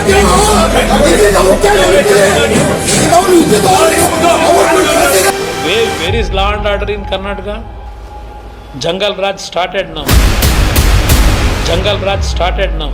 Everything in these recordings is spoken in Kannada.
Where is law and order in Karnataka? Jungle Raj started now. Jungle Raj started now.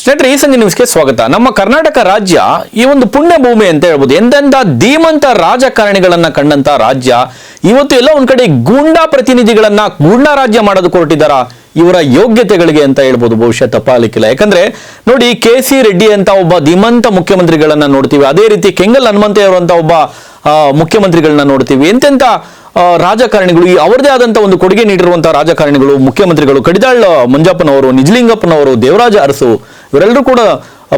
ಸ್ನೇಹಿತರೆ, ಈ ಸಂಜೆ ನ್ಯೂಸ್ಗೆ ಸ್ವಾಗತ. ನಮ್ಮ ಕರ್ನಾಟಕ ರಾಜ್ಯ ಈ ಒಂದು ಪುಣ್ಯ ಭೂಮಿ ಅಂತ ಹೇಳ್ಬೋದು. ಎಂತೆಂಥ ಧೀಮಂತ ರಾಜಕಾರಣಿಗಳನ್ನ ಕಂಡಂತ ರಾಜ್ಯ ಇವತ್ತು ಎಲ್ಲ ಒಂದ್ ಕಡೆ ಗೂಂಡಾ ಪ್ರತಿನಿಧಿಗಳನ್ನ ಗೂಂಡಾ ರಾಜ್ಯ ಮಾಡೋದಕ್ಕೆ ಹೊರಟಿದಾರ. ಇವರ ಯೋಗ್ಯತೆಗಳಿಗೆ ಅಂತ ಹೇಳ್ಬೋದು, ಬಹುಶಃ ತಪ್ಪಾಲಿಕ್ಕಿಲ್ಲ. ಯಾಕಂದ್ರೆ ನೋಡಿ, KC ರೆಡ್ಡಿ ಅಂತ ಒಬ್ಬ ಧೀಮಂತ ಮುಖ್ಯಮಂತ್ರಿಗಳನ್ನ ನೋಡ್ತೀವಿ. ಅದೇ ರೀತಿ ಕೆಂಗಲ್ ಹನುಮಂತಯ್ಯ ಅಂತ ಒಬ್ಬ ಮುಖ್ಯಮಂತ್ರಿಗಳನ್ನ ನೋಡ್ತೀವಿ. ಎಂತೆಂಥ ರಾಜಕಾರಣಿಗಳು, ಅವರದೇ ಆದಂತ ಒಂದು ಕೊಡುಗೆ ನೀಡಿರುವಂತಹ ರಾಜಕಾರಣಿಗಳು, ಮುಖ್ಯಮಂತ್ರಿಗಳು, ಕಡಿದಾಳ್ ಮಂಜಪ್ಪನವರು, ನಿಜಲಿಂಗಪ್ಪನವರು, ದೇವರಾಜ ಅರಸು, ಇವರೆಲ್ಲರೂ ಕೂಡ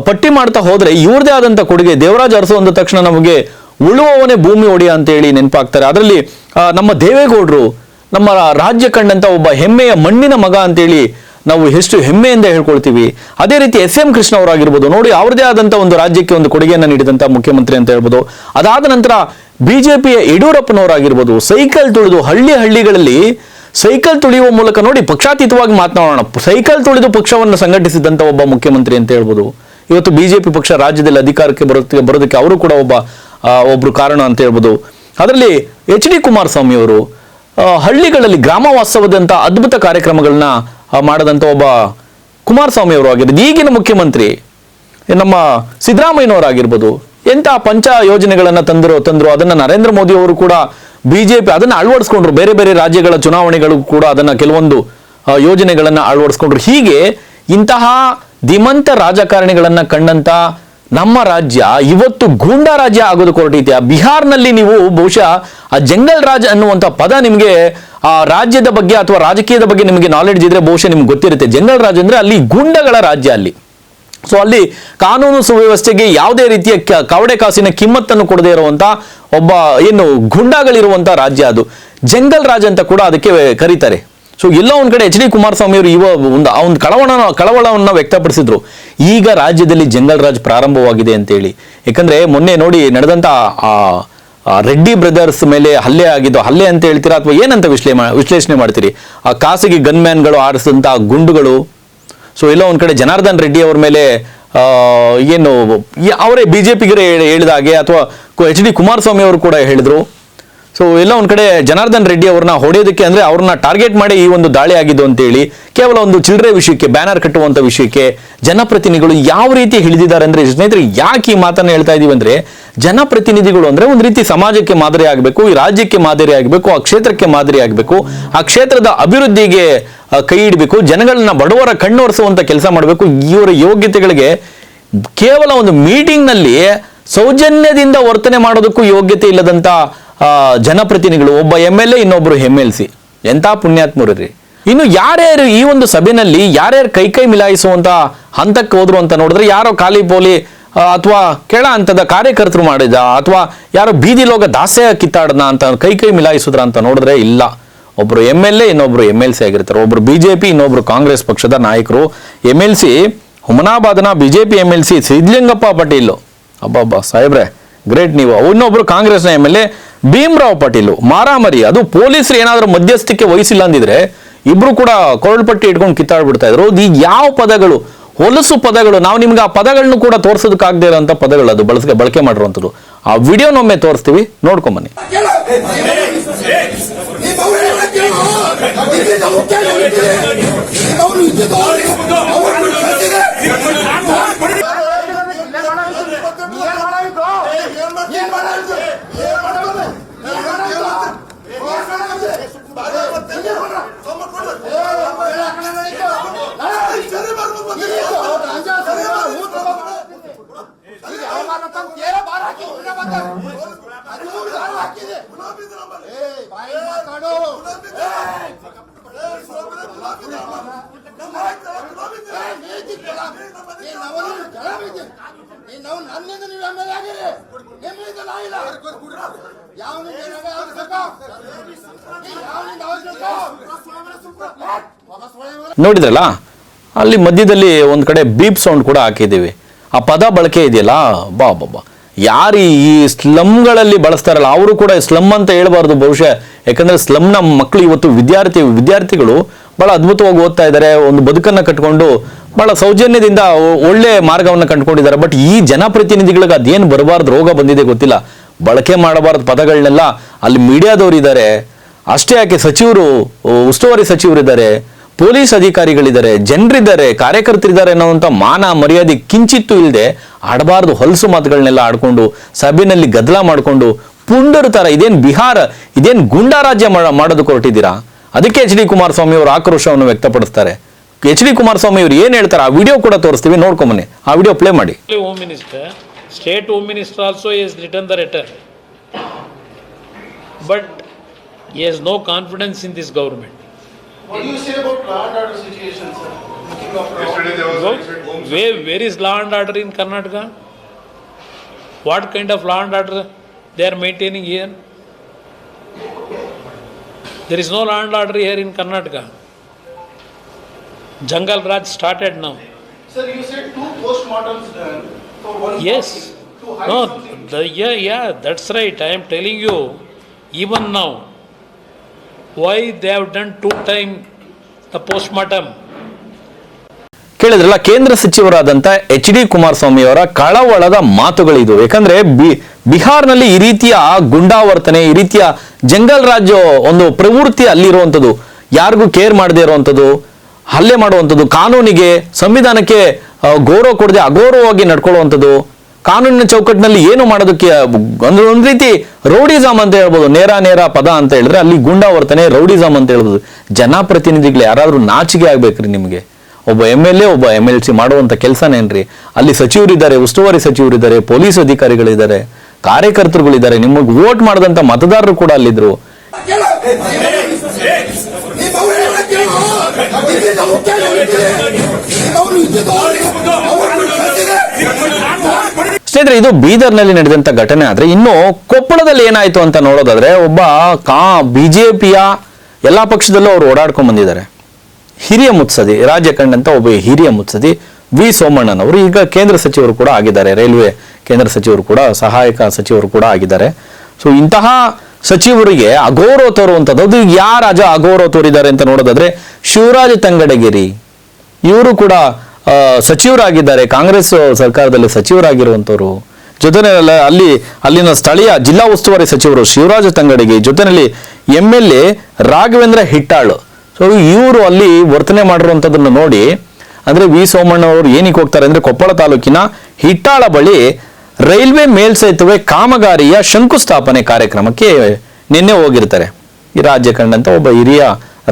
ಪಟ್ಟಿ ಮಾಡ್ತಾ ಹೋದ್ರೆ ಇವ್ರದೇ ಆದಂತ ಕೊಡುಗೆ. ದೇವರಾಜ ಅರಸು ಅಂದ ತಕ್ಷಣ ನಮಗೆ ಉಳುವವನೇ ಭೂಮಿ ಒಡೆಯ ಅಂತ ಹೇಳಿ ನೆನಪಾಗ್ತಾರೆ. ಅದರಲ್ಲಿ ನಮ್ಮ ದೇವೇಗೌಡರು ನಮ್ಮ ರಾಜ್ಯ ಕಂಡಂತ ಒಬ್ಬ ಹೆಮ್ಮೆಯ ಮಣ್ಣಿನ ಮಗ ಅಂತೇಳಿ ನಾವು ಎಷ್ಟು ಹೆಮ್ಮೆಯಿಂದ ಹೇಳ್ಕೊಳ್ತೀವಿ. ಅದೇ ರೀತಿ SM ಕೃಷ್ಣ ಅವರಾಗಿರ್ಬೋದು, ನೋಡಿ ಅವ್ರದೇ ಆದಂತ ಒಂದು ರಾಜ್ಯಕ್ಕೆ ಒಂದು ಕೊಡುಗೆಯನ್ನು ನೀಡಿದಂತ ಮುಖ್ಯಮಂತ್ರಿ ಅಂತ ಹೇಳ್ಬೋದು. ಅದಾದ ನಂತರ BJPಯ ಯಡಿಯೂರಪ್ಪನವರಾಗಿರ್ಬೋದು, ಸೈಕಲ್ ತುಳಿದು ಹಳ್ಳಿಗಳಲ್ಲಿ ಸೈಕಲ್ ತುಳಿಯುವ ಮೂಲಕ ನೋಡಿ ಪಕ್ಷಾತೀತವಾಗಿ ಮಾತನಾಡೋಣ, ಸೈಕಲ್ ತುಳಿದು ಪಕ್ಷವನ್ನು ಸಂಘಟಿಸಿದಂತ ಒಬ್ಬ ಮುಖ್ಯಮಂತ್ರಿ ಅಂತ ಹೇಳ್ಬೋದು. ಇವತ್ತು BJP ಪಕ್ಷ ರಾಜ್ಯದಲ್ಲಿ ಅಧಿಕಾರಕ್ಕೆ ಬರೋದಕ್ಕೆ ಅವರು ಕೂಡ ಒಬ್ರು ಕಾರಣ ಅಂತ ಹೇಳ್ಬೋದು. ಅದರಲ್ಲಿ HD ಕುಮಾರಸ್ವಾಮಿ ಅವರು ಹಳ್ಳಿಗಳಲ್ಲಿ ಗ್ರಾಮ ವಾಸ್ತವದಂತ ಅದ್ಭುತ ಕಾರ್ಯಕ್ರಮಗಳನ್ನ ಮಾಡದಂತ ಒಬ್ಬ ಕುಮಾರಸ್ವಾಮಿ ಅವರು ಆಗಿರೋದು. ಈಗಿನ ಮುಖ್ಯಮಂತ್ರಿ ನಮ್ಮ ಸಿದ್ದರಾಮಯ್ಯನವರಾಗಿರ್ಬೋದು, ಎಂತ ಪಂಚ ಯೋಜನೆಗಳನ್ನ ತಂದ್ರು ಅದನ್ನ ನರೇಂದ್ರ ಮೋದಿ ಅವರು ಕೂಡ BJP ಅದನ್ನ ಅಳವಡಿಸ್ಕೊಂಡ್ರು. ಬೇರೆ ಬೇರೆ ರಾಜ್ಯಗಳ ಚುನಾವಣೆಗಳು ಕೂಡ ಅದನ್ನ ಕೆಲವೊಂದು ಯೋಜನೆಗಳನ್ನ ಅಳವಡಿಸ್ಕೊಂಡ್ರು. ಹೀಗೆ ಇಂತಹ ಧೀಮಂತ ರಾಜಕಾರಣಿಗಳನ್ನ ಕಂಡಂತ ನಮ್ಮ ರಾಜ್ಯ ಇವತ್ತು ಗೂಂಡಾ ರಾಜ್ಯ ಆಗೋದಕ್ಕೆ ಹೊರಟಿದ್ಯಾ. ಬಿಹಾರ್ನಲ್ಲಿ ನೀವು ಬಹುಶಃ ಆ ಜಂಗಲ್ ರಾಜ್ ಅನ್ನುವಂಥ ಪದ ನಿಮಗೆ ಆ ರಾಜ್ಯದ ಬಗ್ಗೆ ಅಥವಾ ರಾಜಕೀಯದ ಬಗ್ಗೆ ನಿಮಗೆ ನಾಲೆಡ್ಜ್ ಇದ್ರೆ ಬಹುಶಃ ನಿಮ್ಗೆ ಗೊತ್ತಿರುತ್ತೆ. ಜಂಗಲ್ ರಾಜ್ ಅಂದ್ರೆ ಅಲ್ಲಿ ಗೂಂಡಗಳ ರಾಜ್ಯ ಅಲ್ಲಿ. ಸೊ ಅಲ್ಲಿ ಕಾನೂನು ಸುವ್ಯವಸ್ಥೆಗೆ ಯಾವುದೇ ರೀತಿಯ ಕವಡೆ ಕಾಸಿನ ಕಿಮ್ಮತ್ತನ್ನು ಕೊಡದೇ ಇರುವಂತ ಒಬ್ಬ ಗುಂಡಾಗಳಿರುವಂತ ರಾಜ್ಯ ಅದು. ಜಂಗಲ್ ರಾಜ್ ಅಂತ ಕೂಡ ಅದಕ್ಕೆ ಕರೀತಾರೆ. ಸೊ ಎಲ್ಲ ಒಂದ್ ಕಡೆ HD ಕುಮಾರಸ್ವಾಮಿ ಅವರು ಒಂದು ಕಳವಳವನ್ನ ವ್ಯಕ್ತಪಡಿಸಿದ್ರು. ಈಗ ರಾಜ್ಯದಲ್ಲಿ ಜಂಗಲ್ ರಾಜ್ ಪ್ರಾರಂಭವಾಗಿದೆ ಅಂತ ಹೇಳಿ. ಯಾಕಂದ್ರೆ ಮೊನ್ನೆ ನೋಡಿ ನಡೆದಂತ ರೆಡ್ಡಿ ಬ್ರದರ್ಸ್ ಮೇಲೆ ಹಲ್ಲೆ ಅಂತ ಹೇಳ್ತೀರಾ ಅಥವಾ ಏನಂತ ವಿಶ್ಲೇಷಣೆ ಮಾಡ್ತೀರಿ? ಆ ಖಾಸಗಿ ಗನ್ಮ್ಯಾನ್ಗಳು ಆರಿಸಿದಂತ ಗುಂಡುಗಳು. ಸೊ ಎಲ್ಲ ಒಂದ್ ಕಡೆ ಜನಾರ್ದನ್ ರೆಡ್ಡಿ ಅವ್ರ ಮೇಲೆ ಅವರೇ BJPಗೆ ಹೇಳಿದ ಹಾಗೆ ಅಥವಾ HD ಕುಮಾರಸ್ವಾಮಿ ಅವರು ಕೂಡ ಹೇಳಿದ್ರು. ಸೊ ಎಲ್ಲ ಒಂದ್ ಕಡೆ ಜನಾರ್ದನ್ ರೆಡ್ಡಿ ಅವ್ರನ್ನ ಹೊಡೆಯೋದಕ್ಕೆ ಅಂದ್ರೆ ಅವ್ರನ್ನ ಟಾರ್ಗೆಟ್ ಮಾಡಿ ಈ ಒಂದು ದಾಳಿ ಆಗಿದ್ದು ಅಂತ ಹೇಳಿ ಕೇವಲ ಒಂದು ಚಿಲ್ಲರೆ ವಿಷಯಕ್ಕೆ, ಬ್ಯಾನರ್ ಕಟ್ಟುವಂತ ವಿಷಯಕ್ಕೆ ಜನಪ್ರತಿನಿಧಿಗಳು ಯಾವ ರೀತಿ ಹಿಡಿದಿದ್ದಾರೆ ಅಂದ್ರೆ, ಸ್ನೇಹಿತರೆ ಯಾಕೆ ಈ ಮಾತನ್ನ ಹೇಳ್ತಾ ಇದೀವಿ ಅಂದ್ರೆ, ಜನಪ್ರತಿನಿಧಿಗಳು ಅಂದ್ರೆ ಒಂದು ರೀತಿ ಸಮಾಜಕ್ಕೆ ಮಾದರಿ ಆಗಬೇಕು, ಈ ರಾಜ್ಯಕ್ಕೆ ಮಾದರಿ ಆಗಬೇಕು, ಆ ಕ್ಷೇತ್ರಕ್ಕೆ ಮಾದರಿ ಆಗಬೇಕು, ಆ ಕ್ಷೇತ್ರದ ಅಭಿವೃದ್ಧಿಗೆ ಕೈ ಇಡಬೇಕು, ಜನಗಳನ್ನ ಬಡವರ ಕಣ್ಣೊರೆಸುವಂತ ಕೆಲಸ ಮಾಡಬೇಕು. ಇವರ ಯೋಗ್ಯತೆಗಳಿಗೆ ಕೇವಲ ಒಂದು ಮೀಟಿಂಗ್ ನಲ್ಲಿ ಸೌಜನ್ಯದಿಂದ ವರ್ತನೆ ಮಾಡೋದಕ್ಕೂ ಯೋಗ್ಯತೆ ಇಲ್ಲದಂತ ಜನಪ್ರತಿನಿಧಿಗಳು, ಒಬ್ಬ MLA ಇನ್ನೊಬ್ರು MLC, ಎಂತ ಪುಣ್ಯಾತ್ಮರಿ. ಇನ್ನು ಯಾರ್ಯಾರು ಈ ಒಂದು ಸಭೆಯಲ್ಲಿ ಯಾರ್ಯಾರು ಕೈ ಮಿಲಾಯಿಸುವಂತ ಹಂತಕ್ಕೆ ಹೋದ್ರು ಅಂತ ನೋಡಿದ್ರೆ, ಯಾರೋ ಖಾಲಿ ಪೋಲಿ ಅಥವಾ ಕೆಳ ಹಂತದ ಕಾರ್ಯಕರ್ತರು ಮಾಡಿದ ಅಥವಾ ಯಾರೋ ಬೀದಿ ಲೋಗ ದಾಸ್ಯ ಕಿತ್ತಾಡದ ಅಂತ ಕೈ ಮಿಲಾಯಿಸಿದ್ರ ಅಂತ ನೋಡಿದ್ರೆ ಇಲ್ಲ. ಒಬ್ರು MLA ಇನ್ನೊಬ್ರು MLC ಆಗಿರ್ತಾರೆ. ಒಬ್ರು BJP ಇನ್ನೊಬ್ರು ಕಾಂಗ್ರೆಸ್ ಪಕ್ಷದ ನಾಯಕರು. MLC ಹುಮನಾಬಾದ್ನ BJP MLC Sidlingappa Patil, ಅಬ್ಬಬ್ಬಾ ಸಾಹೇಬ್ರೆ ಗ್ರೇಟ್ ನೀವು. ಇನ್ನೊಬ್ರು ಕಾಂಗ್ರೆಸ್ನ MLA ಭೀಮರಾವ್ ಪಾಟೀಲ್. ಮಾರಾಮರಿ, ಅದು ಪೊಲೀಸರು ಏನಾದ್ರೂ ಮಧ್ಯಸ್ಥಿಕೆ ವಹಿಸಿಲ್ಲ ಅಂದಿದ್ರೆ ಇಬ್ರು ಕೂಡ ಕೊರಳ್ಪಟ್ಟಿ ಇಟ್ಕೊಂಡು ಕಿತ್ತಾಡ್ಬಿಡ್ತಾ ಇದ್ರು. ಈ ಯಾವ ಪದಗಳು, ಹೊಲಸು ಪದಗಳು, ನಾವು ನಿಮ್ಗೆ ಆ ಪದಗಳನ್ನು ಕೂಡ ತೋರ್ಸೋದಕ್ಕಾಗದೇ ಇರೋಂಥ ಪದಗಳು, ಅದು ಬಳಕೆ ಮಾಡಿರುವಂಥದ್ದು. ಆ ವಿಡಿಯೋನೊಮ್ಮೆ ತೋರಿಸ್ತೀವಿ, ನೋಡ್ಕೊಂಬನ್ನಿ. ನೋಡಿದ್ರಲ್ಲ, ಅಲ್ಲಿ ಮಧ್ಯದಲ್ಲಿ ಒಂದು ಕಡೆ ಬೀಪ್ ಸೌಂಡ್ ಕೂಡ ಹಾಕಿದ್ದೀವಿ. ಆ ಪದ ಬಳಕೆ ಇದೆಯಲ್ಲ, ಬಾ ಬಾಬಾ, ಯಾರು ಈ ಸ್ಲಮ್ಗಳಲ್ಲಿ ಬಳಸ್ತಾರಲ್ಲ ಅವರು ಕೂಡ ಸ್ಲಮ್ ಅಂತ ಹೇಳ್ಬಾರ್ದು ಬಹುಶಃ. ಯಾಕಂದ್ರೆ ಸ್ಲಮ್ನ ಮಕ್ಕಳು ಇವತ್ತು ವಿದ್ಯಾರ್ಥಿಗಳು ಬಹಳ ಅದ್ಭುತವಾಗಿ ಓದ್ತಾ ಇದ್ದಾರೆ, ಒಂದು ಬದುಕನ್ನು ಕಟ್ಕೊಂಡು ಬಹಳ ಸೌಜನ್ಯದಿಂದ ಒಳ್ಳೆ ಮಾರ್ಗವನ್ನು ಕಂಡುಕೊಂಡಿದ್ದಾರೆ. ಬಟ್ ಈ ಜನಪ್ರತಿನಿಧಿಗಳಿಗೆ ಅದೇನು ಬರಬಾರ್ದು ರೋಗ ಬಂದಿದೆ ಗೊತ್ತಿಲ್ಲ, ಬಳಕೆ ಮಾಡಬಾರ್ದು ಪದಗಳನ್ನೆಲ್ಲ ಅಲ್ಲಿ ಮೀಡಿಯಾದವರು ಇದ್ದಾರೆ. ಅಷ್ಟೇ ಯಾಕೆ ಸಚಿವರು, ಉಸ್ತುವಾರಿ ಸಚಿವರಿದ್ದಾರೆ, ಪೊಲೀಸ್ ಅಧಿಕಾರಿಗಳಿದ್ದಾರೆ, ಜನರಿದ್ದಾರೆ, ಕಾರ್ಯಕರ್ತರಿದ್ದಾರೆ ಅನ್ನೋವಂಥ ಮಾನ ಮರ್ಯಾದೆ ಕಿಂಚಿತ್ತೂ ಇಲ್ಲದೆ ಆಡಬಾರ್ದು ಹೊಲಸು ಮಾತುಗಳನ್ನೆಲ್ಲ ಆಡ್ಕೊಂಡು ಸಭೆಯಲ್ಲಿ ಗದ್ದಲ ಮಾಡಿಕೊಂಡು ಪುಂಡರು ತರ ಇದೇನು ಬಿಹಾರ, ಇದೇನು ಗುಂಡಾ ರಾಜ್ಯ ಮಾಡೋದಕ್ಕೆ ಹೊರಟಿದ್ದೀರಾ? ಅದಕ್ಕೆ ಎಚ್ ಡಿ ಕುಮಾರಸ್ವಾಮಿ ಅವರು ಆಕ್ರೋಶವನ್ನು ವ್ಯಕ್ತಪಡಿಸ್ತಾರೆ. ಎಚ್ ಡಿ ಕುಮಾರಸ್ವಾಮಿ ಅವರು ಏನ್ ಹೇಳ್ತಾರೆ ಆ ವಿಡಿಯೋ ಕೂಡ ತೋರಿಸ್ತೀವಿ, ನೋಡ್ಕೊಂಬನ್ನಿ. ಆ ವಿಡಿಯೋ ಪ್ಲೇ ಮಾಡಿ. Home minister, state home minister also is return the letter, but he has no confidence in this government. What do you say about law and order situation, sir? Yesterday there was Where is law and order in Karnataka? What kind of law and order they are maintaining here? There is no law and order here in Karnataka. Jungle Raj started now. Sir, you said 2 postmortems done for one Yes. body to hide No, something. yeah, that's right. I am telling you, even now, why they have done 2 times the postmortem? ಕೇಳಿದ್ರಲ್ಲ, ಕೇಂದ್ರ ಸಚಿವರಾದಂಥ ಎಚ್ ಡಿ ಕುಮಾರಸ್ವಾಮಿ ಅವರ ಕಳವಳದ ಮಾತುಗಳಿದು. ಯಾಕಂದ್ರೆ ಬಿಹಾರ್ನಲ್ಲಿ ಈ ರೀತಿಯ ಗುಂಡಾವರ್ತನೆ, ಈ ರೀತಿಯ ಜಂಗಲ್ ರಾಜ್ ಒಂದು ಪ್ರವೃತ್ತಿ ಅಲ್ಲಿರುವಂಥದ್ದು, ಯಾರಿಗೂ ಕೇರ್ ಮಾಡದೇ ಇರುವಂಥದ್ದು, ಹಲ್ಲೆ ಮಾಡುವಂಥದ್ದು, ಕಾನೂನಿಗೆ ಸಂವಿಧಾನಕ್ಕೆ ಗೌರವ ಕೊಡದೆ ಅಗೌರವವಾಗಿ ನಡ್ಕೊಳ್ಳುವಂಥದ್ದು, ಕಾನೂನಿನ ಚೌಕಟ್ಟಿನಲ್ಲಿ ಏನು ಮಾಡೋದಕ್ಕೆ ಅಂದ್ರೆ ಒಂದು ರೀತಿ ರೌಡಿಸಮ್ ಅಂತ ಹೇಳ್ಬೋದು. ನೇರ ಪದ ಅಂತ ಹೇಳಿದ್ರೆ ಅಲ್ಲಿ ಗುಂಡಾವರ್ತನೆ, ರೌಡಿಸಮ್ ಅಂತ ಹೇಳ್ಬೋದು. ಜನಪ್ರತಿನಿಧಿಗಳು ಯಾರಾದ್ರೂ ನಾಚಿಕೆ ಆಗ್ಬೇಕ್ರಿ ನಿಮಗೆ. ಒಬ್ಬ MLA, ಒಬ್ಬ MLC ಮಾಡುವಂತ ಕೆಲಸನೇನ್ರಿ? ಅಲ್ಲಿ ಸಚಿವರಿದ್ದಾರೆ, ಉಸ್ತುವಾರಿ ಸಚಿವರಿದ್ದಾರೆ, ಪೊಲೀಸ್ ಅಧಿಕಾರಿಗಳಿದ್ದಾರೆ, ಕಾರ್ಯಕರ್ತರುಗಳಿದ್ದಾರೆ, ನಿಮಗೆ ವೋಟ್ ಮಾಡಿದಂತ ಮತದಾರರು ಕೂಡ ಅಲ್ಲಿದ್ರು. ಸ್ನೇಹಿತರೆ, ಇದು ಬೀದರ್ನಲ್ಲಿ ನಡೆದಂತ ಘಟನೆ. ಆದ್ರೆ ಇನ್ನು ಕೊಪ್ಪಳದಲ್ಲಿ ಏನಾಯ್ತು ಅಂತ ನೋಡೋದಾದ್ರೆ, ಒಬ್ಬ ಬಿಜೆಪಿಯ ಎಲ್ಲಾ ಪಕ್ಷದಲ್ಲೂ ಅವರು ಓಡಾಡ್ಕೊಂಡ್ ಬಂದಿದ್ದಾರೆ. ಹಿರಿಯ ಮುತ್ಸದಿ, ರಾಜ್ಯ ಕಂಡಂತ ಒಬ್ಬ ಹಿರಿಯ ಮುತ್ಸದಿ ವಿ ಸೋಮಣ್ಣನವರು ಈಗ ಕೇಂದ್ರ ಸಚಿವರು ಕೂಡ ಆಗಿದ್ದಾರೆ. ರೈಲ್ವೆ ಕೇಂದ್ರ ಸಚಿವರು ಕೂಡ, ಸಹಾಯಕ ಸಚಿವರು ಕೂಡ ಆಗಿದ್ದಾರೆ. ಸೊ ಇಂತಹ ಸಚಿವರಿಗೆ ಅಗೌರವ ತೋರುವಂಥದ್ದು, ಅದು ಯಾರ ಅಗೌರವ ತೋರಿದ್ದಾರೆ ಅಂತ ನೋಡೋದಾದ್ರೆ ಶಿವರಾಜ ತಂಗಡಗಿರಿ ಇವರು ಕೂಡ ಸಚಿವರಾಗಿದ್ದಾರೆ, ಕಾಂಗ್ರೆಸ್ ಸರ್ಕಾರದಲ್ಲಿ ಸಚಿವರಾಗಿರುವಂತವರು. ಜೊತೆನಲ್ಲಿ ಅಲ್ಲಿನ ಸ್ಥಳೀಯ ಜಿಲ್ಲಾ ಉಸ್ತುವಾರಿ ಸಚಿವರು ಶಿವರಾಜ ತಂಗಡಗಿ, ಜೊತೆಯಲ್ಲಿ MLA ರಾಘವೇಂದ್ರ ಹಿಟ್ಟಾಳ್. ಸೊ ಇವರು ಅಲ್ಲಿ ವರ್ತನೆ ಮಾಡಿರುವಂಥದ್ದನ್ನು ನೋಡಿ, ಅಂದ್ರೆ ವಿ ಸೋಮಣ್ಣ ಅವರು ಏನಕ್ಕೆ ಹೋಗ್ತಾರೆ ಅಂದ್ರೆ, ಕೊಪ್ಪಳ ತಾಲೂಕಿನ ಹಿಟ್ಟಾಳ ಬಳಿ ರೈಲ್ವೆ ಮೇಲ್ಸೇತುವೆ ಕಾಮಗಾರಿಯ ಶಂಕುಸ್ಥಾಪನೆ ಕಾರ್ಯಕ್ರಮಕ್ಕೆ ನಿನ್ನೆ ಹೋಗಿರ್ತಾರೆ. ಈ ರಾಜ್ಯ ಕಂಡಂತ ಒಬ್ಬ ಹಿರಿಯ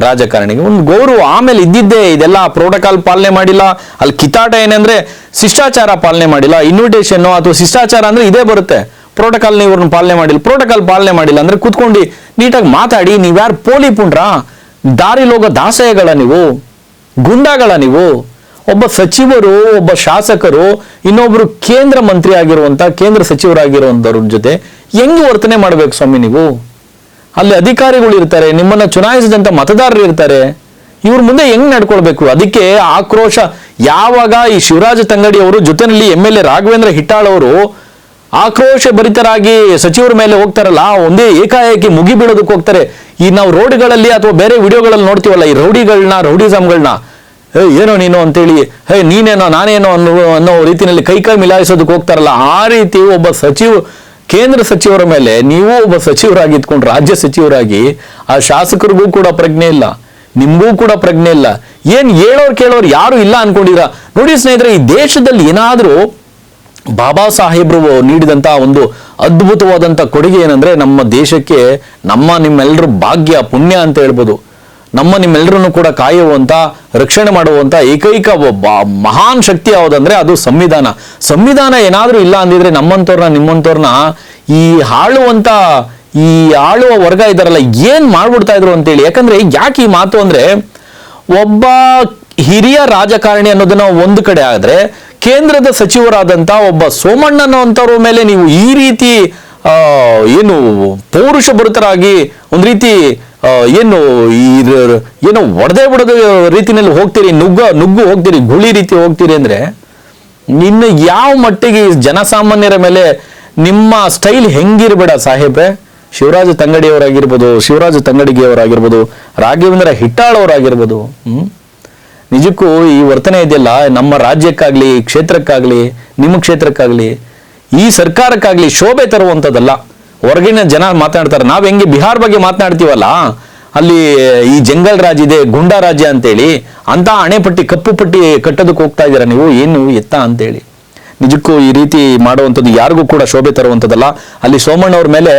ರಾಜಕಾರಣಿಗೆ ಒಂದು ಗೌರವ. ಆಮೇಲೆ ಇದ್ದಿದ್ದೇ ಇದೆಲ್ಲ ಪ್ರೋಟೋಕಾಲ್ ಪಾಲನೆ ಮಾಡಿಲ್ಲ. ಅಲ್ಲಿ ಕಿತ್ತಾಟ ಏನಂದ್ರೆ ಶಿಷ್ಟಾಚಾರ ಪಾಲನೆ ಮಾಡಿಲ್ಲ. ಇನ್ವಿಟೇಷನ್ ಅಥವಾ ಶಿಷ್ಟಾಚಾರ ಅಂದ್ರೆ ಇದೇ ಬರುತ್ತೆ. ಪ್ರೋಟೋಕಾಲ್ ನೀವು ಪಾಲನೆ ಮಾಡಿಲ್ಲ, ಪ್ರೋಟೋಕಾಲ್ ಪಾಲನೆ ಮಾಡಿಲ್ಲ ಅಂದ್ರೆ ಕುತ್ಕೊಂಡು ನೀಟಾಗಿ ಮಾತಾಡಿ. ನೀವ್ಯಾರು ಪೋಲಿ ಪುಂಡ್ರ, ದಾರಿಲೋಗ ದಾಸಯಗಳ ನೀವು, ಗುಂಡಾಗಳ ನೀವು? ಒಬ್ಬ ಸಚಿವರು, ಒಬ್ಬ ಶಾಸಕರು, ಇನ್ನೊಬ್ರು ಕೇಂದ್ರ ಮಂತ್ರಿ ಆಗಿರುವಂತ, ಕೇಂದ್ರ ಸಚಿವರಾಗಿರುವಂತವ್ರ ಜೊತೆ ಹೆಂಗ್ ವರ್ತನೆ ಮಾಡ್ಬೇಕು ಸ್ವಾಮಿ ನೀವು? ಅಲ್ಲಿ ಅಧಿಕಾರಿಗಳು ಇರ್ತಾರೆ, ನಿಮ್ಮನ್ನ ಚುನಾಯಿಸಿದಂತ ಮತದಾರರು ಇರ್ತಾರೆ, ಇವ್ರ ಮುಂದೆ ಹೆಂಗ್ ನಡ್ಕೊಳ್ಬೇಕು? ಅದಕ್ಕೆ ಆಕ್ರೋಶ. ಯಾವಾಗ ಈ ಶಿವರಾಜ ತಂಗಡಿ ಅವರು ಜೊತೆನಲ್ಲಿ MLA ರಾಘವೇಂದ್ರ ಹಿಟ್ಟಾಳ್ ಅವರು ಆಕ್ರೋಶ ಭರಿತರಾಗಿ ಸಚಿವರ ಮೇಲೆ ಹೋಗ್ತಾರಲ್ಲ, ಒಂದೇ ಏಕಾಏಕಿ ಮುಗಿ ಬೀಳೋದಕ್ಕೆ ಹೋಗ್ತಾರೆ. ಈ ನಾವು ರೋಡ್ಗಳಲ್ಲಿ ಅಥವಾ ಬೇರೆ ವಿಡಿಯೋಗಳಲ್ಲಿ ನೋಡ್ತೀವಲ್ಲ, ಈ ರೌಡಿಸಮ್ಗಳನ್ನ, ಏನೋ ನೀನು ಅಂತೇಳಿ, ನೀನೇನೋ ನಾನೇನೋ ಅನ್ನೋ ರೀತಿಯಲ್ಲಿ ಕೈ ಮಿಲಾಯಿಸೋದಕ್ಕೆ ಹೋಗ್ತಾರಲ್ಲ, ಆ ರೀತಿ ಒಬ್ಬ ಕೇಂದ್ರ ಸಚಿವರ ಮೇಲೆ ನೀವು ಒಬ್ಬ ಸಚಿವರಾಗಿ ಇದ್ಕೊಂಡು, ರಾಜ್ಯ ಸಚಿವರಾಗಿ, ಆ ಶಾಸಕರಿಗೂ ಕೂಡ ಪ್ರಜ್ಞೆ ಇಲ್ಲ, ನಿಮಗೂ ಕೂಡ ಪ್ರಜ್ಞೆ ಇಲ್ಲ. ಏನ್ ಹೇಳೋರು ಕೇಳೋರು ಯಾರು ಇಲ್ಲ ಅನ್ಕೊಂಡಿರ? ನೋಡಿ ಸ್ನೇಹಿತರೆ, ಈ ದೇಶದಲ್ಲಿ ಏನಾದ್ರೂ ಬಾಬಾ ಸಾಹೇಬ್ರು ನೀಡಿದಂತ ಒಂದು ಅದ್ಭುತವಾದಂತ ಕೊಡುಗೆ ಏನಂದ್ರೆ, ನಮ್ಮ ದೇಶಕ್ಕೆ ನಿಮ್ಮೆಲ್ಲರ ಭಾಗ್ಯ, ಪುಣ್ಯ ಅಂತ ಹೇಳ್ಬೋದು. ನಿಮ್ಮೆಲ್ಲರನ್ನು ಕೂಡ ಕಾಯುವಂತ, ರಕ್ಷಣೆ ಮಾಡುವಂತ ಏಕೈಕ ಮಹಾನ್ ಶಕ್ತಿ ಯಾವುದಂದ್ರೆ ಅದು ಸಂವಿಧಾನ. ಸಂವಿಧಾನ ಏನಾದ್ರೂ ಇಲ್ಲ ಅಂದಿದ್ರೆ ನಿಮ್ಮಂತವ್ರನ್ನ ಈ ಆಳುವ ವರ್ಗ ಇದಾರಲ್ಲ ಏನ್ ಮಾಡ್ಬಿಡ್ತಾ ಇದ್ರು ಅಂತೇಳಿ. ಯಾಕಂದ್ರೆ ಯಾಕೆ ಈ ಮಾತು ಅಂದ್ರೆ, ಒಬ್ಬ ಹಿರಿಯ ರಾಜಕಾರಣಿ ಅನ್ನೋದನ್ನ ಒಂದು ಕಡೆ ಆದ್ರೆ, ಕೇಂದ್ರದ ಸಚಿವರಾದಂತ ಒಬ್ಬ ಸೋಮಣ್ಣನಂತವ್ರ ಮೇಲೆ ನೀವು ಈ ರೀತಿ ಏನು ಪೌರುಷ ಭರಿತರಾಗಿ ಒಂದು ರೀತಿ ಏನು ಏನೋ ಒಡೆದ ರೀತಿಯಲ್ಲಿ ಹೋಗ್ತೀರಿ, ನುಗ್ಗು ಹೋಗ್ತೀರಿ, ಗುಳಿ ರೀತಿ ಹೋಗ್ತೀರಿ ಅಂದ್ರೆ ಇನ್ನು ಯಾವ ಮಟ್ಟಿಗೆ ಜನಸಾಮಾನ್ಯರ ಮೇಲೆ ನಿಮ್ಮ ಸ್ಟೈಲ್ ಹೆಂಗಿರ್ಬೇಡ ಸಾಹೇಬ್ರೆ. ಶಿವರಾಜ ತಂಗಡಿಯವರಾಗಿರ್ಬೋದು, ಶಿವರಾಜ ತಂಗಡಿಗೆಯವರಾಗಿರ್ಬೋದು, ರಾಘವೇಂದ್ರ ಹಿಟ್ಟಾಳ್ ಅವರಾಗಿರ್ಬೋದು. ನಿಜಕ್ಕೂ ಈ ವರ್ತನೆ ಇದೆಯಲ್ಲ, ನಮ್ಮ ರಾಜ್ಯಕ್ಕಾಗ್ಲಿ, ಕ್ಷೇತ್ರಕ್ಕಾಗ್ಲಿ, ನಿಮ್ಮ ಕ್ಷೇತ್ರಕ್ಕಾಗ್ಲಿ, ಈ ಸರ್ಕಾರಕ್ಕಾಗ್ಲಿ ಶೋಭೆ ತರುವಂಥದ್ದಲ್ಲ. ಹೊರಗಿನ ಜನ ಮಾತನಾಡ್ತಾರೆ, ನಾವ್ ಹೆಂಗೆ ಬಿಹಾರ್ ಬಗ್ಗೆ ಮಾತನಾಡ್ತೀವಲ್ಲ, ಅಲ್ಲಿ ಈ ಜಂಗಲ್ ರಾಜ್ ಇದೆ, ಗುಂಡಾ ರಾಜ್ಯ ಅಂತೇಳಿ, ಅಂತ ಹಣೆಪಟ್ಟಿ ಕಪ್ಪು ಪಟ್ಟಿ ಕಟ್ಟೋದಕ್ಕೆ ಹೋಗ್ತಾ ಇದ್ದೀರಾ ನೀವು, ಏನು ಎತ್ತ ಅಂತೇಳಿ. ನಿಜಕ್ಕೂ ಈ ರೀತಿ ಮಾಡುವಂಥದ್ದು ಯಾರಿಗೂ ಕೂಡ ಶೋಭೆ ತರುವಂಥದ್ದಲ್ಲ. ಅಲ್ಲಿ ಸೋಮಣ್ಣವ್ರ ಮೇಲೆ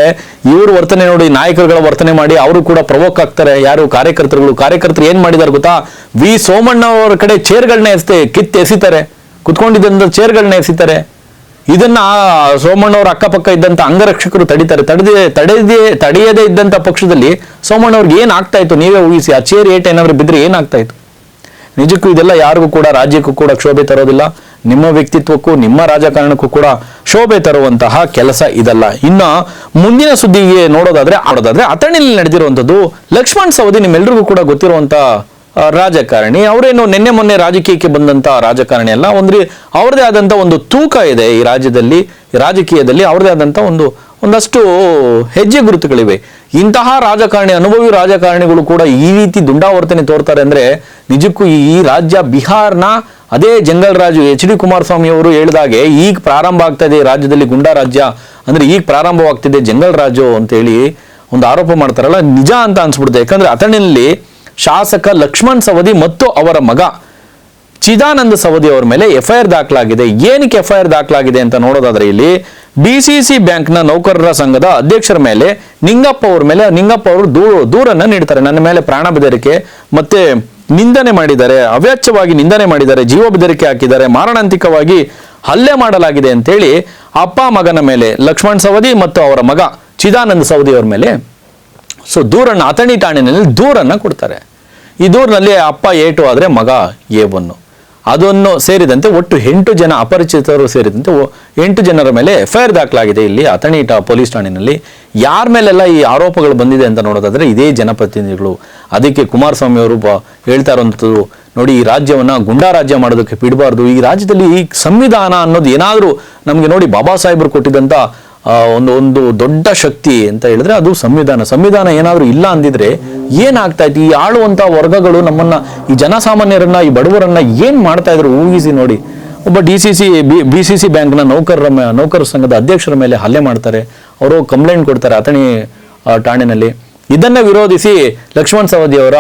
ಇವರು ವರ್ತನೆ ನೋಡಿ, ನಾಯಕರುಗಳ ವರ್ತನೆ ಮಾಡಿ ಅವರು ಕೂಡ ಪ್ರವೋಕ್ ಆಗ್ತಾರೆ. ಯಾರು ಕಾರ್ಯಕರ್ತರು ಏನ್ ಮಾಡಿದಾರೆ ಗೊತ್ತಾ? ವಿ ಸೋಮಣ್ಣವ್ರ ಕಡೆ ಚೇರ್ಗಳನ್ನ ಎಸಿತಾರೆ, ಕುತ್ಕೊಂಡಿದ್ದಂತ ಚೇರ್ಗಳನ್ನ ಎಸಿತಾರೆ. ಇದನ್ನ ಸೋಮಣ್ಣವ್ರ ಅಕ್ಕಪಕ್ಕ ಇದ್ದಂತ ಅಂಗರಕ್ಷಕರು ತಡೀತಾರೆ. ತಡೆಯದೇ ಇದ್ದಂತ ಪಕ್ಷದಲ್ಲಿ ಸೋಮಣ್ಣವ್ರಿಗೆ ಏನ್ ಆಗ್ತಾ ಇತ್ತು ನೀವೇ ಊಹಿಸಿ. ಆ ಚೇರ್ ಏಟ್ ಏನಾದ್ರು ಬಿದ್ರೆ ಏನಾಗ್ತಾ ಇತ್ತು? ನಿಜಕ್ಕೂ ಇದೆಲ್ಲ ಯಾರಿಗೂ ಕೂಡ, ರಾಜ್ಯಕ್ಕೂ ಕೂಡ ಶೋಭೆ ತರೋದಿಲ್ಲ. ನಿಮ್ಮ ವ್ಯಕ್ತಿತ್ವಕ್ಕೂ ನಿಮ್ಮ ರಾಜಕಾರಣಕ್ಕೂ ಕೂಡ ಶೋಭೆ ತರುವಂತಹ ಕೆಲಸ ಇದಲ್ಲ. ಇನ್ನ ಮುಂದಿನ ಸುದ್ದಿಗೆ ನೋಡೋದಾದ್ರೆ ಅಥಣಿಯಲ್ಲಿ ನಡೆದಿರುವಂತದ್ದು ಲಕ್ಷ್ಮಣ್ ಸವದಿ, ನಿಮ್ಮೆಲ್ರಿಗೂ ಕೂಡ ಗೊತ್ತಿರುವಂತ ರಾಜಕಾರಣಿ. ಅವರೇನು ನಿನ್ನೆ ಮೊನ್ನೆ ರಾಜಕೀಯಕ್ಕೆ ಬಂದಂತ ರಾಜಕಾರಣಿ ಅಲ್ಲ. ಅವ್ರದೇ ಆದಂತ ಒಂದು ತೂಕ ಇದೆ ಈ ರಾಜಕೀಯದಲ್ಲಿ ಅವ್ರದೇ ಆದಂತ ಒಂದಷ್ಟು ಹೆಜ್ಜೆ ಗುರುತುಗಳಿವೆ. ಇಂತಹ ರಾಜಕಾರಣಿ, ಅನುಭವಿ ರಾಜಕಾರಣಿಗಳು ಕೂಡ ಈ ರೀತಿ ದುಂಡಾವರ್ತನೆ ತೋರ್ತಾರೆ ಅಂದ್ರೆ ನಿಜಕ್ಕೂ ಈ ರಾಜ್ಯ ಬಿಹಾರ್ನ ಅದೇ ಜಂಗಲ್ ರಾಜು HD ಕುಮಾರಸ್ವಾಮಿ ಅವರು ಹೇಳಿದಾಗೆ ಈಗ ಪ್ರಾರಂಭ ಆಗ್ತಾ ಇದೆ ರಾಜ್ಯದಲ್ಲಿ ಗುಂಡಾ ರಾಜ್ಯ, ಅಂದ್ರೆ ಈಗ ಪ್ರಾರಂಭವಾಗ್ತಿದೆ ಜಂಗಲ್ ರಾಜು ಅಂತ ಹೇಳಿ ಒಂದು ಆರೋಪ ಮಾಡ್ತಾರಲ್ಲ, ನಿಜ ಅಂತ ಅನ್ಸ್ಬಿಡುತ್ತೆ. ಯಾಕಂದ್ರೆ ಅಥಣಿಯಲ್ಲಿ ಶಾಸಕ ಲಕ್ಷ್ಮಣ್ ಸವದಿ ಮತ್ತು ಅವರ ಮಗ ಚಿದಾನಂದ ಸವದಿ ಅವರ ಮೇಲೆ FIR ದಾಖಲಾಗಿದೆ. ಏನಕ್ಕೆ FIR ದಾಖಲಾಗಿದೆ ಅಂತ ನೋಡೋದಾದ್ರೆ ಇಲ್ಲಿ BCC ಬ್ಯಾಂಕ್ನ ನೌಕರರ ಸಂಘದ ಅಧ್ಯಕ್ಷರ ಮೇಲೆ ನಿಂಗಪ್ಪ ಅವರು ದೂರನ್ನ ನೀಡ್ತಾರೆ. ನನ್ನ ಮೇಲೆ ಪ್ರಾಣ ಬೆದರಿಕೆ ಮತ್ತೆ ನಿಂದನೆ ಮಾಡಿದ್ದಾರೆ, ಅವ್ಯಾಚ್ಯವಾಗಿ ನಿಂದನೆ ಮಾಡಿದ್ದಾರೆ, ಜೀವ ಬೆದರಿಕೆ ಹಾಕಿದ್ದಾರೆ, ಮಾರಣಾಂತಿಕವಾಗಿ ಹಲ್ಲೆ ಮಾಡಲಾಗಿದೆ ಅಂತೇಳಿ ಅಪ್ಪ ಮಗನ ಮೇಲೆ ಲಕ್ಷ್ಮಣ್ ಸವದಿ ಮತ್ತು ಅವರ ಮಗ ಚಿದಾನಂದ ಸವದಿ ಅವರ ಮೇಲೆ ಅಥಣಿ ಠಾಣೆಯಲ್ಲಿ ದೂರನ್ನ ಕೊಡ್ತಾರೆ. ಈ ದೂರಿನಲ್ಲಿ ಅಪ್ಪ A2 ಆದ್ರೆ ಮಗ A1. ಅದನ್ನು ಸೇರಿದಂತೆ ಒಟ್ಟು 8 ಜನ ಅಪರಿಚಿತರು ಸೇರಿದಂತೆ 8 ಜನರ ಮೇಲೆ FIR ದಾಖಲಾಗಿದೆ ಇಲ್ಲಿ ಅಥಣಿ ಪೊಲೀಸ್ ಠಾಣೆಯಲ್ಲಿ. ಯಾರ ಮೇಲೆಲ್ಲ ಈ ಆರೋಪಗಳು ಬಂದಿದೆ ಅಂತ ನೋಡೋದಾದ್ರೆ ಇದೇ ಜನಪ್ರತಿನಿಧಿಗಳು. ಅದಕ್ಕೆ ಕುಮಾರಸ್ವಾಮಿ ಅವರು ಹೇಳ್ತಾ ಇರುವಂಥದ್ದು, ನೋಡಿ ಈ ರಾಜ್ಯವನ್ನ ಗುಂಡಾ ರಾಜ್ಯ ಮಾಡೋದಕ್ಕೆ ಬಿಡಬಾರ್ದು. ಈ ರಾಜ್ಯದಲ್ಲಿ ಈ ಸಂವಿಧಾನ ಅನ್ನೋದು ಏನಾದರೂ ನಮಗೆ ನೋಡಿ ಬಾಬಾ ಸಾಹೇಬರು ಕೊಟ್ಟಿದ್ದಂತ ಒಂದು ದೊಡ್ಡ ಶಕ್ತಿ ಅಂತ ಹೇಳಿದ್ರೆ ಅದು ಸಂವಿಧಾನ ಏನಾದ್ರೂ ಇಲ್ಲ ಅಂದಿದ್ರೆ ಏನಾಗ್ತಾ ಇತ್ತು? ಈ ಆಳುವಂತ ವರ್ಗಗಳು ನಮ್ಮನ್ನ, ಈ ಜನಸಾಮಾನ್ಯರನ್ನ, ಈ ಬಡವರನ್ನ ಏನ್ ಮಾಡ್ತಾ ಇದ್ರು ಊಹಿಸಿ ನೋಡಿ. ಒಬ್ಬ BCC ಬ್ಯಾಂಕ್ನ ನೌಕರ ಸಂಘದ ಅಧ್ಯಕ್ಷರ ಮೇಲೆ ಹಲ್ಲೆ ಮಾಡ್ತಾರೆ. ಅವರು ಕಂಪ್ಲೇಂಟ್ ಕೊಡ್ತಾರೆ ಅಥಣಿ ಠಾಣೆಯಲ್ಲಿ. ಇದನ್ನ ವಿರೋಧಿಸಿ ಲಕ್ಷ್ಮಣ್ ಸವದಿ ಅವರ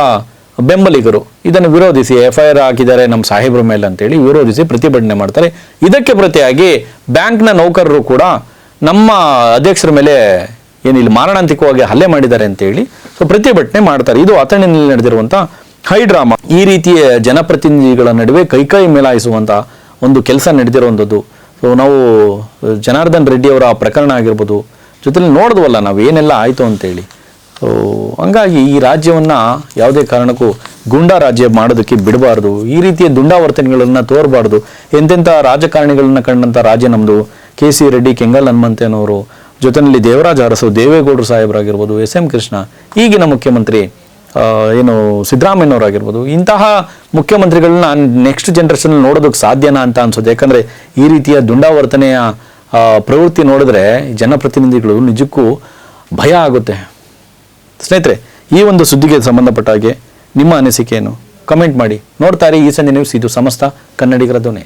ಬೆಂಬಲಿಗರು ಇದನ್ನು ವಿರೋಧಿಸಿ FIR ಹಾಕಿದ್ದಾರೆ ನಮ್ಮ ಸಾಹೇಬ್ರ ಮೇಲೆ ಅಂತೇಳಿ ವಿರೋಧಿಸಿ ಪ್ರತಿಭಟನೆ ಮಾಡ್ತಾರೆ. ಇದಕ್ಕೆ ಪ್ರತಿಯಾಗಿ ಬ್ಯಾಂಕ್ನ ನೌಕರರು ಕೂಡ ನಮ್ಮ ಅಧ್ಯಕ್ಷರ ಮೇಲೆ ಏನಿಲ್ಲ ಮಾರಣಾಂತಿಕವಾಗಿ ಹಲ್ಲೆ ಮಾಡಿದ್ದಾರೆ ಅಂತೇಳಿ ಪ್ರತಿಭಟನೆ ಮಾಡ್ತಾರೆ. ಇದು ಅಥಣಿಯಲ್ಲಿ ನಡೆದಿರುವಂತ ಹೈ ಡ್ರಾಮಾ. ಈ ರೀತಿಯ ಜನಪ್ರತಿನಿಧಿಗಳ ನಡುವೆ ಕೈ ಮೇಲಾಯಿಸುವಂತ ಒಂದು ಕೆಲಸ ನಡೆದಿರುವಂಥದ್ದು. ನಾವು ಜನಾರ್ದನ್ ರೆಡ್ಡಿ ಅವರ ಪ್ರಕರಣ ಆಗಿರ್ಬೋದು, ಜೊತೆಲಿ ನೋಡಿದ್ವಲ್ಲ ನಾವು ಏನೆಲ್ಲ ಆಯಿತು ಅಂತೇಳಿ. ಹಂಗಾಗಿ ಈ ರಾಜ್ಯವನ್ನ ಯಾವುದೇ ಕಾರಣಕ್ಕೂ ಗುಂಡಾ ರಾಜ್ಯ ಮಾಡೋದಕ್ಕೆ ಬಿಡಬಾರ್ದು. ಈ ರೀತಿಯ ದುಂಡಾವರ್ತನೆಗಳನ್ನ ತೋರಬಾರ್ದು. ಎಂತೆಂಥ ರಾಜಕಾರಣಿಗಳನ್ನ ಕಂಡಂತ ರಾಜ್ಯ ನಮ್ದು. KC ರೆಡ್ಡಿ, ಕೆಂಗಲ್ ಹನುಮಂತನವರು, ಜೊತೆಯಲ್ಲಿ ದೇವರಾಜ ಅರಸು, ದೇವೇಗೌಡರು ಸಾಹೇಬರಾಗಿರ್ಬೋದು, SM ಕೃಷ್ಣ, ಈಗಿನ ಮುಖ್ಯಮಂತ್ರಿ ಸಿದ್ದರಾಮಯ್ಯನವರಾಗಿರ್ಬೋದು. ಇಂತಹ ಮುಖ್ಯಮಂತ್ರಿಗಳನ್ನ ನೆಕ್ಸ್ಟ್ ಜನರೇಷನ್ ನೋಡೋದಕ್ಕೆ ಸಾಧ್ಯನಾ ಅಂತ ಅನ್ಸುತ್ತೆ. ಯಾಕಂದ್ರೆ ಈ ರೀತಿಯ ದುಂಡಾವರ್ತನೆಯ ಪ್ರವೃತ್ತಿ ನೋಡಿದ್ರೆ ಜನಪ್ರತಿನಿಧಿಗಳು ನಿಜಕ್ಕೂ ಭಯ ಆಗುತ್ತೆ. ಸ್ನೇಹಿತರೆ, ಈ ಒಂದು ಸುದ್ದಿಗೆ ಸಂಬಂಧಪಟ್ಟ ಹಾಗೆ ನಿಮ್ಮ ಅನಿಸಿಕೆಯನ್ನು ಕಮೆಂಟ್ ಮಾಡಿ. ನೋಡ್ತಾರೆ ಈ ಸಂಜೆ ನ್ಯೂಸ್, ಇದು ಸಮಸ್ತ ಕನ್ನಡಿಗರ ಧ್ವನಿ.